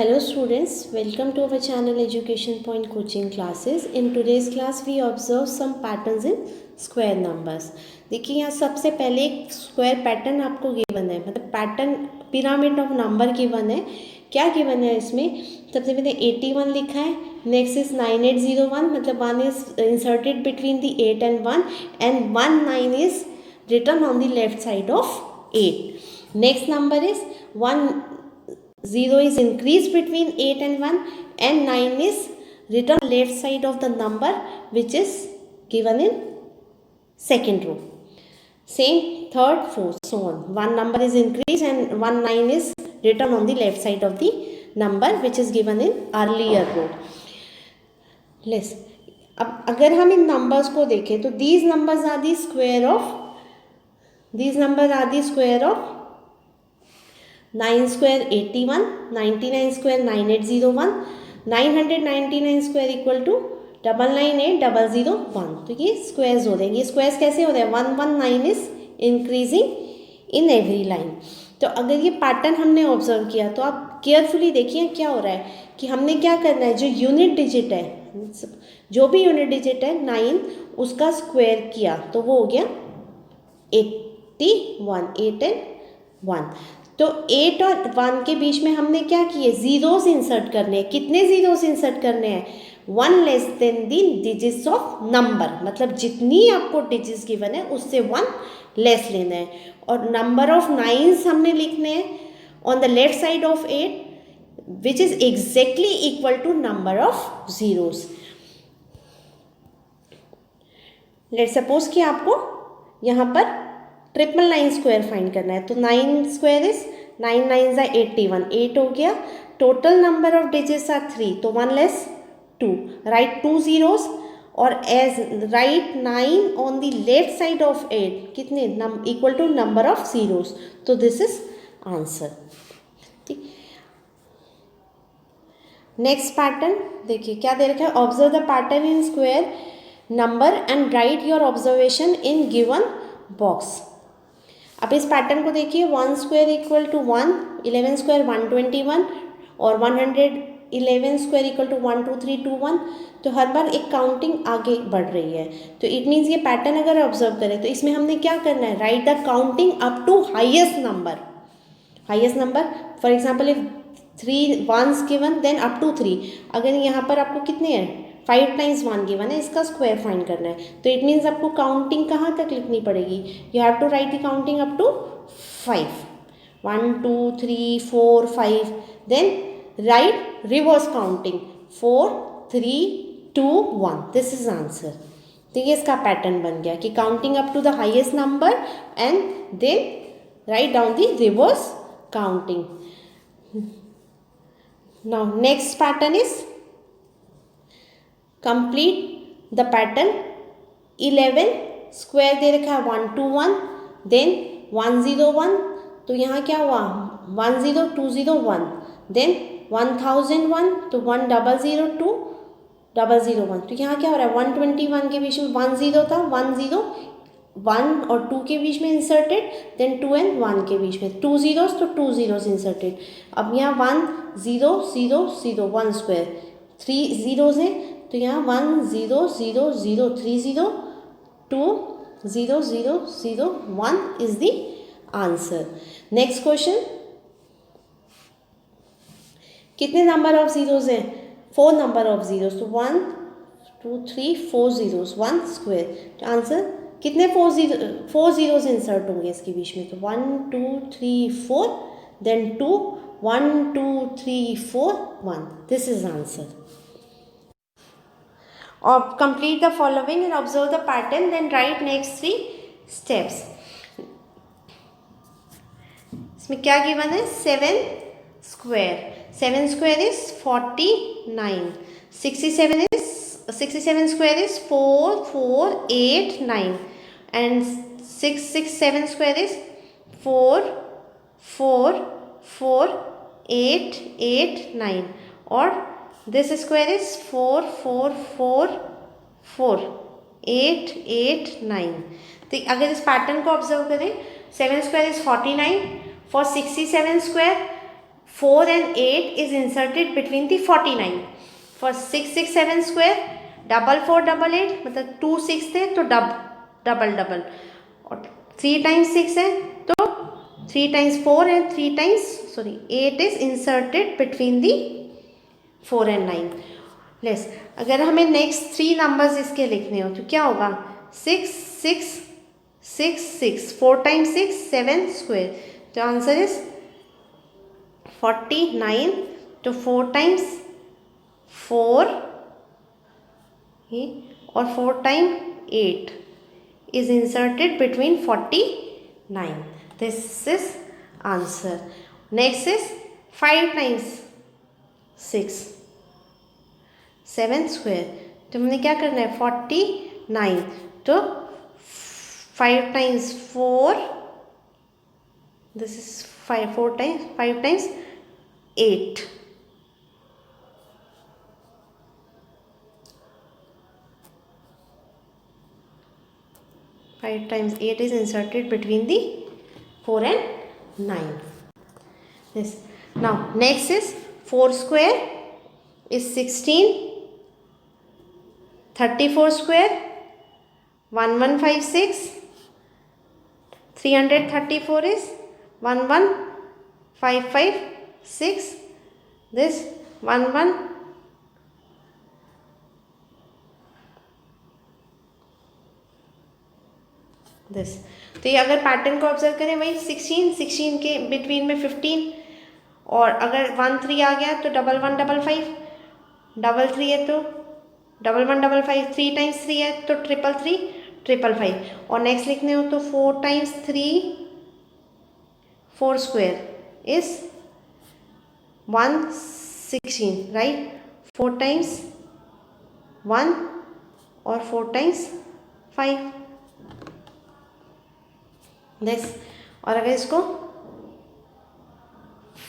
Hello students, welcome to our channel Education Point Coaching Classes. In today's class we observe some patterns in square numbers. देखिए यहाँ सबसे पहले एक square pattern आपको given है, मतलब pattern pyramid of number given है. क्या गिवन है इसमें? सबसे पहले 81 लिखा है, नेक्स्ट इज 9801, मतलब 1 is inserted between the 8 and 1 and 19 is written on the left side of 8. Next number is 0 is increased between 8 and 1 and 9 is written on left side of the number which is given in second row. Same third, fourth, so on. One number is increased and 9 is written on the left side of the number which is given in earlier row. Let's. अब अगर हम इन numbers को देखें तो these numbers are the square of 9 square 81, 99 square 9801, 999 square equal to 998001. तो ये squares हो रहे हैं. ये स्क्वायर्स कैसे हो रहे हैं? 119 is increasing in every line. तो अगर ये पैटर्न हमने ऑब्जर्व किया तो आप केयरफुली देखिए क्या हो रहा है कि हमने क्या करना है, जो यूनिट डिजिट है, जो भी यूनिट डिजिट है 9, उसका स्क्वायर किया तो वो हो गया 81, 8 and 1. तो 8 और 1 के बीच में हमने क्या किए, जीरोस इंसर्ट करने हैं. कितने जीरोस इंसर्ट करने हैं? 1 less than the digits of number, मतलब जितनी आपको डिजिट्स गिवन है उससे 1 लेस लेना है. और नंबर ऑफ 9s हमने लिखने हैं on the left side of 8 which is exactly equal to number of zeros. Let suppose कि आपको यहाँ पर 999 स्क्वायर फाइंड करना है. तो 9 स्क्वायर इज 9 9 ज़ा 81, 8 हो गया. Total number of digits are 3, तो 1 लेस 2. राइट 2 zeros और as right 9 on the left side of 8 कितने equal to number of zeros. तो दिस इज आंसर. ठीक. नेक्स्ट पैटर्न देखिए क्या दे रखा है. Observe the pattern in square number and write your observation in given box. अब इस पैटर्न को देखिए. 1 स्क्वायर इक्वल टू 1, 11 स्क्वायर 121 और 111 स्क्वायर इक्वल टू 1 2 3 2 1. तो हर बार एक काउंटिंग आगे बढ़ रही है. तो इट मीन्स ये पैटर्न अगर ऑब्जर्व करें तो इसमें हमने क्या करना है, write the counting up to highest number. For example if 3 ones given then up to 3. अगर यहाँ पर आपको कितने हैं, 5 times 1 गिवन है, इसका स्क्वायर फाइंड करना है. तो इट मीन्स आपको काउंटिंग कहाँ तक लिखनी पड़ेगी. You have to write the counting up to 5. 1 2 3 4 5. Then write reverse counting 4 3 2 1. This is answer. तो ये इसका पैटर्न बन गया कि counting up to the highest number and then write down the reverse counting. Now next pattern is complete the pattern. 11 square दे रखा है 121, then 101. तो यहाँ क्या हुआ, 10201. देन 1001 तो 1002 001. तो यहाँ क्या हो रहा है, 121 के बीच में 10 था, 101 और 2 के बीच में इंसर्टेड, देन 2 and 1 के बीच में 2 zeros तो 2 zeros इंसर्टेड. अब यहाँ 1 0 0 0 1 स्क्वायर 3 zeros है. तो यहाँ 1 0 0 0 3 0 2 0 0 0 1 is the answer. Next question. कितने नंबर ऑफ जीरोस हैं? 4 नंबर ऑफ जीरोस. तो 1 2 3 4 zeros 1 स्क्वायर. तो आंसर कितने 4 zeros इंसर्ट होंगे इसके बीच में. तो 1 2 3 4 then 2 1 2 3 4 1. This is answer. Or complete the following and observe the pattern, then write next 3 steps. इसमें क्या गिवन है, 7 square is 49. 67 square is 4 4 8 9 and 667 square is 4 4 4 8 8 9 or this square is 4 4 4 4 8 8 9. तो अगर इस पैटर्न को ऑब्जर्व करें, 7 square is 49. For 67 square 4 and 8 is inserted between the 49. For 6 6 7 square, double 4 double 8 मतलब 2 6 थे तो डबल डबल, और 3 टाइम्स 6 है तो 3 टाइम्स 4 है, 3 times 8 is inserted between the 4 and 9. Less अगर हमें नेक्स्ट 3 नंबर्स इसके लिखने हो तो क्या होगा, 6 6 6 6, 4 टाइम्स 6 7 स्क्वायर, तो आंसर इज 49. तो 4 टाइम्स 4 और 4 time 8 is inserted between 49. This is answer. Next is 5 times 6 7 square. तो हमने क्या करना है, 49, तो 5 times 4, this is 5 times 8. Five times 8 is inserted between the 4 and 9. Yes. Now next is 4 square is 16, 34 square 1156, 334 is 11556, this 11 this. तो ये अगर pattern को ऑब्जर्व करें वही 16 के बिटवीन में 15, और अगर 1 3 आ गया तो 1 1 5 5, 3 3 है तो 1 1 5 5, 3 टाइम्स 3 है तो 3 3 5 5, और नेक्स्ट लिखने हो तो 4 times 3 4 square is 116, right. 4 times 1 और 4 टाइम्स 5 दिस. और अगर इसको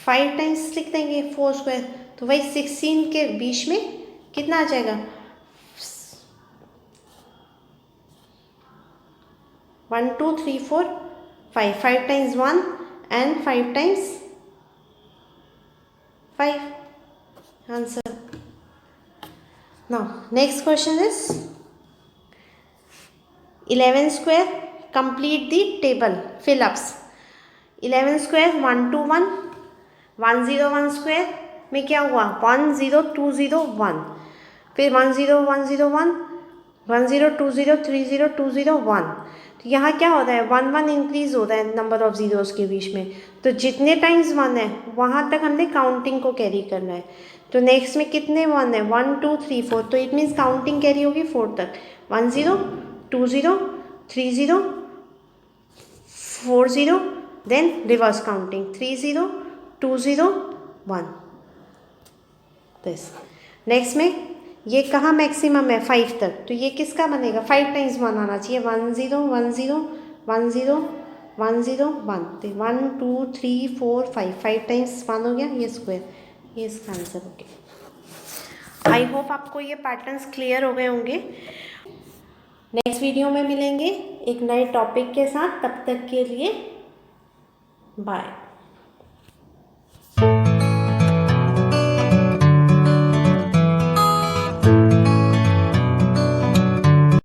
5 टाइम्स लिख देंगे 4 स्क्वायर, तो वही 16 के बीच में कितना आ जाएगा, 1 2 3 4 5, 5 times 1 and 5 times 5, answer. Now next question is 11 square. Complete the table fill-ups. 11 square 1 2 1, 101 square में क्या हुआ, 1 0 2 0 1, फिर 1 0 1 0 1, 1 0 2 0 3 0 2 0 1. तो यहाँ क्या होता है, 1 1 इंक्रीज होता है नंबर ऑफ जीरोस के बीच में, तो जितने टाइम्स 1 है वहाँ तक हमने काउंटिंग को कैरी करना है. तो नेक्स्ट में कितने 1 है, 1 2 3 4, तो इट मीन्स काउंटिंग कैरी होगी 4 तक. 1 0 2 0 3 0 4 0, then reverse counting 3 0 2 0 1. This. Next में ये कहाँ मैक्सिमम है, 5 तक, तो ये किसका बनेगा, 5 टाइम्स 1 आना चाहिए. 1 0 1 0 1 0 1 0 1, तो 1 2 3 4 5, 5 टाइम्स 1 हो गया, ये स्क्वायर, ये इसका आंसर हो गया. आई होप आपको ये पैटर्न्स क्लियर हो गए होंगे. नेक्स्ट वीडियो में मिलेंगे एक नए टॉपिक के साथ. तब तक के लिए बाय.